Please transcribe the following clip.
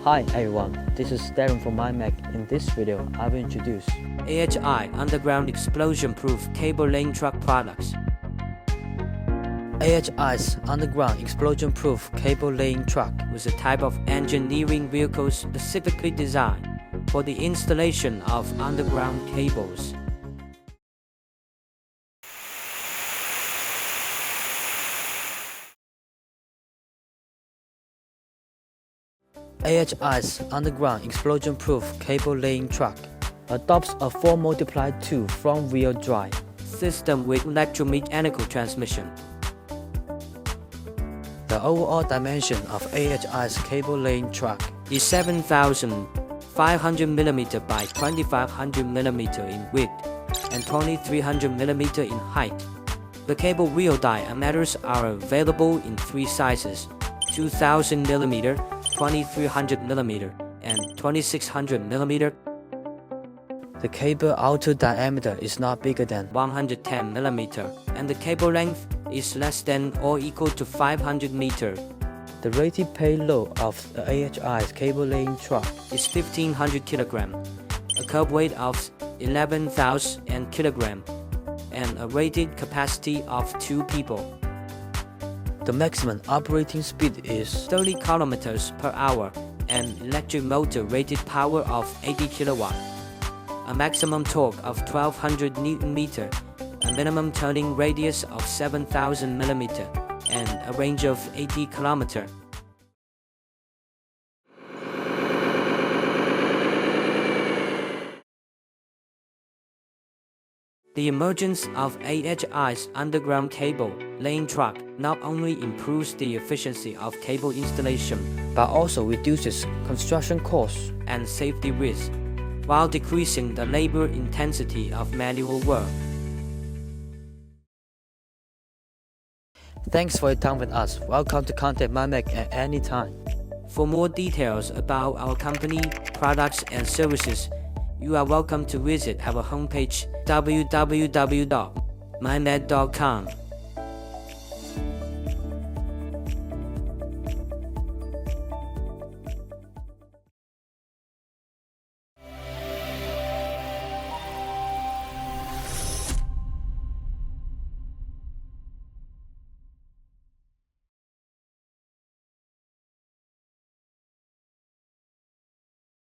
Hi everyone, this is Darren from MyMac. In this video, I will introduce AHI Underground Explosion-Proof Cable Laying Truck Products. AHI's underground explosion-proof cable laying truck Was a type of engineering vehicle specifically designed for the installation of underground cables. AHI's underground explosion-proof cable laying truck adopts a 4x2 front-wheel drive System with electromechanical transmission. The overall dimension of AHI's cable laying truck is 7,500 mm by 2,500 mm in width and 2,300 mm in height. The cable wheel diameters are available in three sizes: 2,000 mm, 2,300 mm, and 2,600 mm. The cable outer diameter is not bigger than 110 mm, and the cable length is less than or equal to 500 meters. The rated payload of the AHI's cable laying truck is 1,500 kg, a curb weight of 11,000 kg, and a rated capacity of 2 people. The maximum operating speed is 30 km per hour, and electric motor rated power of 80 kW, a maximum torque of 1,200 Nm, a minimum turning radius of 7,000 mm, and a range of 80 km. The emergence of AHI's underground cable laying truck not only improves the efficiency of cable installation, but also reduces construction costs and safety risks, while decreasing the labor intensity of manual work. Thanks for your time with us. Welcome to contact MyMac at any time. For more details about our company, products, and services, you are welcome to visit our homepage www.mymac.com.